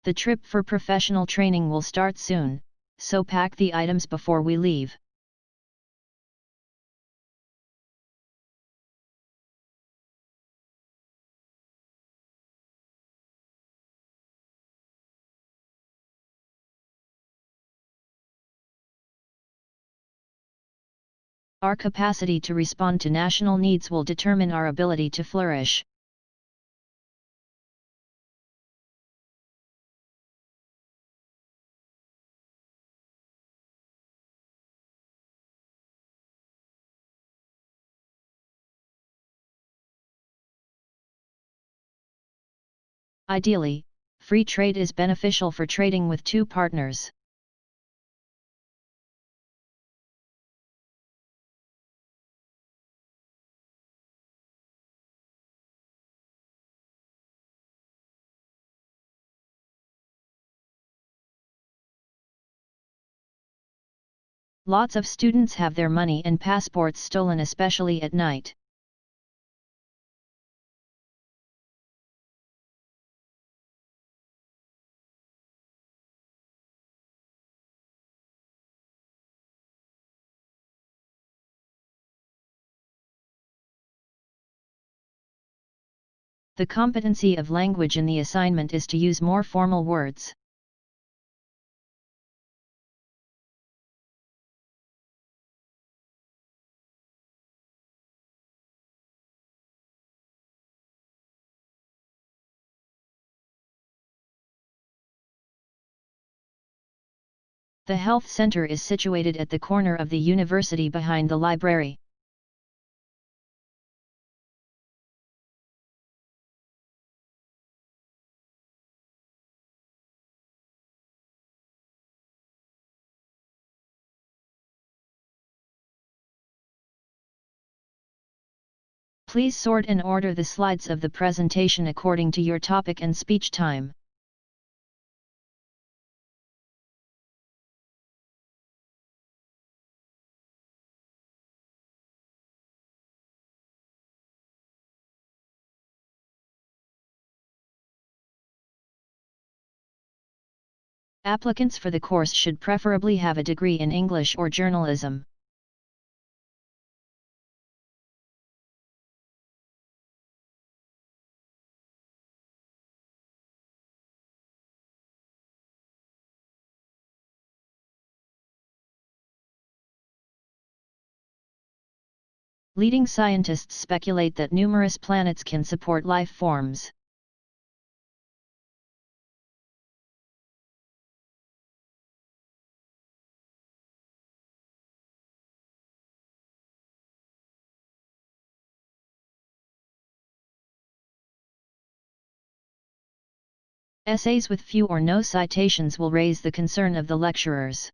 The trip for professional training will start soon, so pack the items before we leave. Our capacity to respond to national needs will determine our ability to flourish. Ideally, free trade is beneficial for trading with two partners. Lots of students have their money and passports stolen, especially at night. The competency of language in the assignment is to use more formal words. The health center is situated at the corner of the university behind the library. Please sort and order the slides of the presentation according to your topic and speech time. Applicants for the course should preferably have a degree in English or journalism. Leading scientists speculate that numerous planets can support life forms. Essays with few or no citations will raise the concern of the lecturers.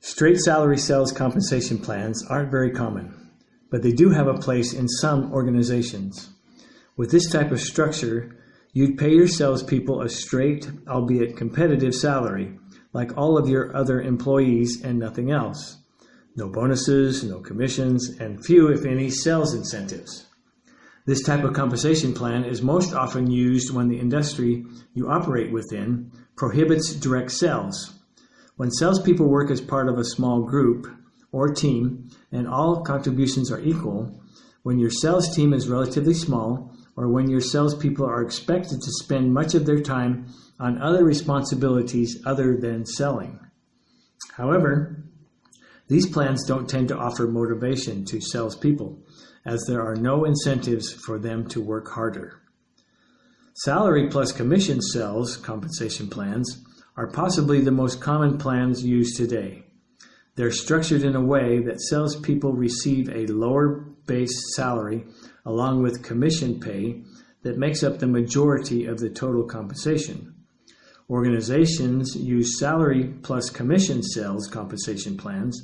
Straight salary sales compensation plans aren't very common, but they do have a place in some organizations. With this type of structure, you'd pay your salespeople a straight, albeit competitive salary, like all of your other employees and nothing else. No bonuses, no commissions, and few, if any, sales incentives. This type of compensation plan is most often used when the industry you operate within prohibits direct sales. When salespeople work as part of a small group or team and all contributions are equal, when your sales team is relatively small, or when your salespeople are expected to spend much of their time on other responsibilities other than selling. However, these plans don't tend to offer motivation to salespeople, as there are no incentives for them to work harder. Salary plus commission sales compensation plans are possibly the most common plans used today. They're structured in a way that salespeople receive a lower base salary along with commission pay that makes up the majority of the total compensation. Organizations use salary plus commission sales compensation plans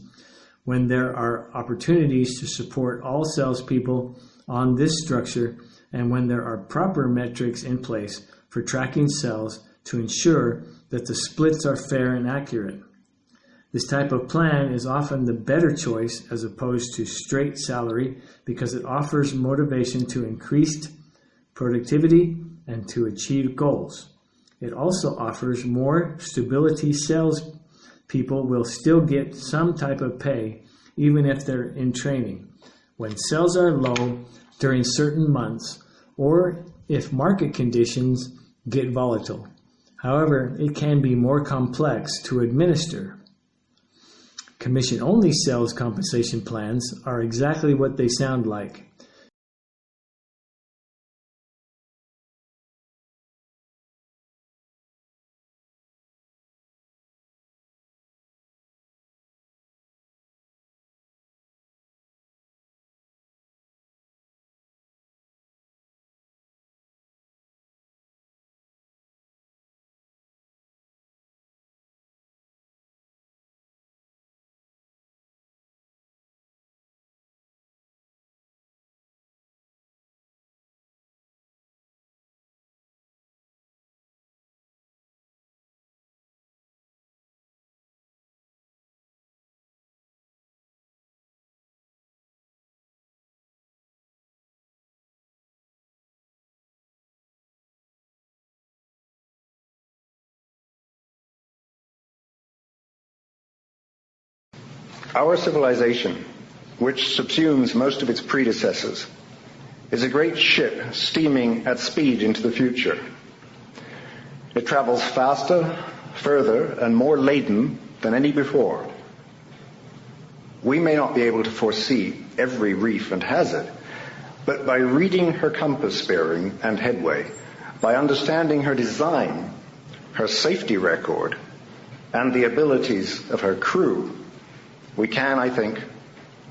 when there are opportunities to support all salespeople on this structure and when there are proper metrics in place for tracking sales to ensure that the splits are fair and accurate. This type of plan is often the better choice as opposed to straight salary because it offers motivation to increased productivity and to achieve goals. It also offers more stability. Sales people will still get some type of pay even if they're in training. When sales are low during certain months or if market conditions get volatile. However, it can be more complex to administer. Commission-only sales compensation plans are exactly what they sound like. Our civilization, which subsumes most of its predecessors, is a great ship steaming at speed into the future. It travels faster, further, and more laden than any before. We may not be able to foresee every reef and hazard, but by reading her compass bearing and headway, by understanding her design, her safety record, and the abilities of her crew, we can, I think,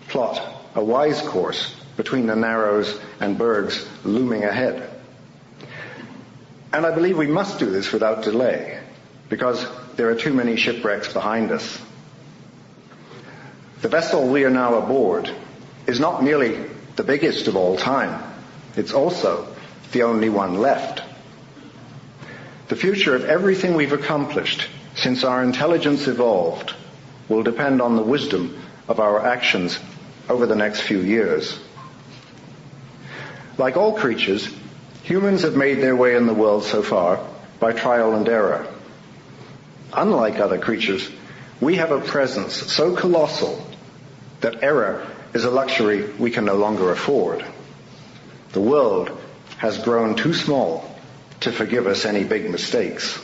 plot a wise course between the narrows and bergs looming ahead. And I believe we must do this without delay, because there are too many shipwrecks behind us. The vessel we are now aboard is not merely the biggest of all time, it's also the only one left. The future of everything we've accomplished since our intelligence evolved will depend on the wisdom of our actions over the next few years. Like all creatures, humans have made their way in the world so far by trial and error. Unlike other creatures, we have a presence so colossal that error is a luxury we can no longer afford. The world has grown too small to forgive us any big mistakes.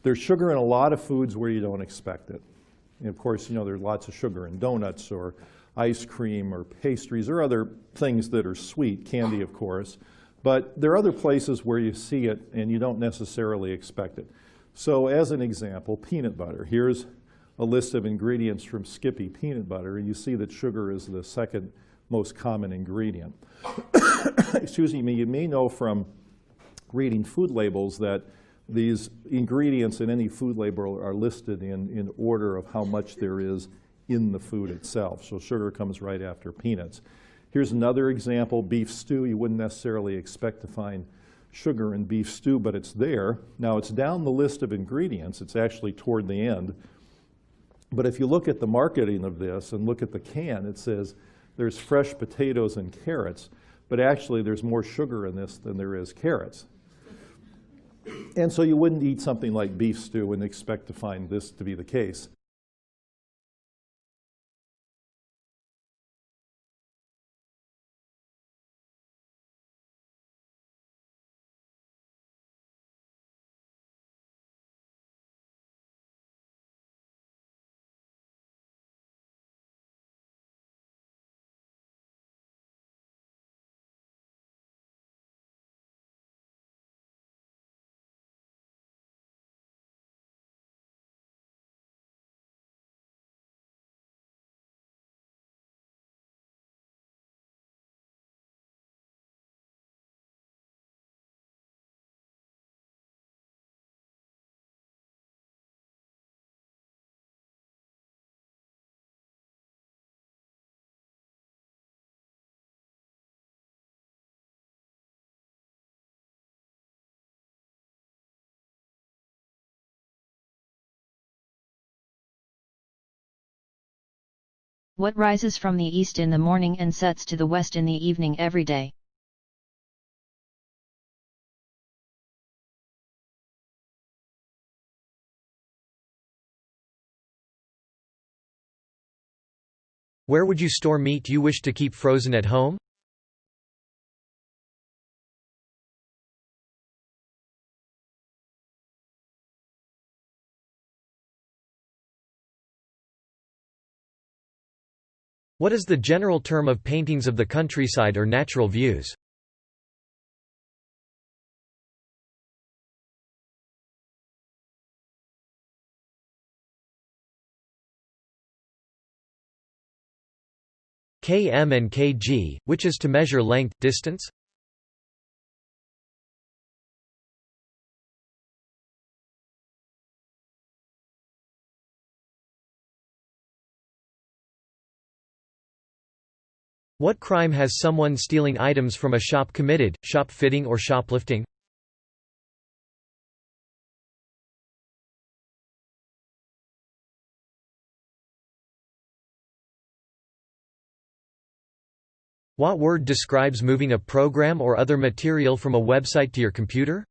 There's sugar in a lot of foods where you don't expect it. And of course, there's lots of sugar in donuts or ice cream or pastries or other things that are sweet, candy of course. But there are other places where you see it and you don't necessarily expect it. So as an example, peanut butter. Here's a list of ingredients from Skippy peanut butter, and you see that sugar is the second most common ingredient. Excuse me, you may know from reading food labels that these ingredients in any food label are listed in order of how much there is in the food itself. So sugar comes right after peanuts. Here's another example, beef stew. You wouldn't necessarily expect to find sugar in beef stew, but it's there. Now it's down the list of ingredients. It's actually toward the end. But if you look at the marketing of this and look at the can, it says there's fresh potatoes and carrots, but actually there's more sugar in this than there is carrots. And so you wouldn't eat something like beef stew and expect to find this to be the case. What rises from the east in the morning and sets to the west in the evening every day? Where would you store meat you wish to keep frozen at home? What is the general term of paintings of the countryside or natural views? km and kg, which is to measure length, distance? What crime has someone stealing items from a shop committed, shop fitting or shoplifting? What word describes moving a program or other material from a website to your computer?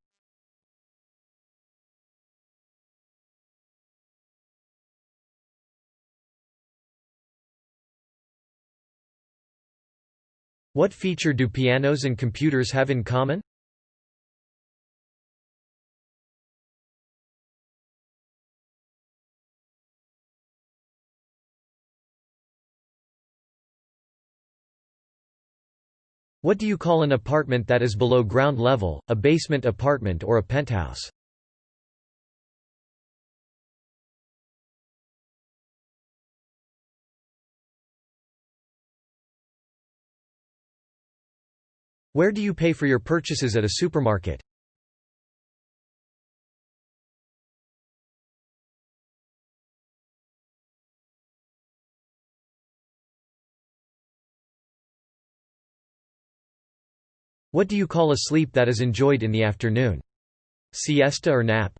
What feature do pianos and computers have in common? What do you call an apartment that is below ground level, a basement apartment or a penthouse? Where do you pay for your purchases at a supermarket? What do you call a sleep that is enjoyed in the afternoon? Siesta or nap?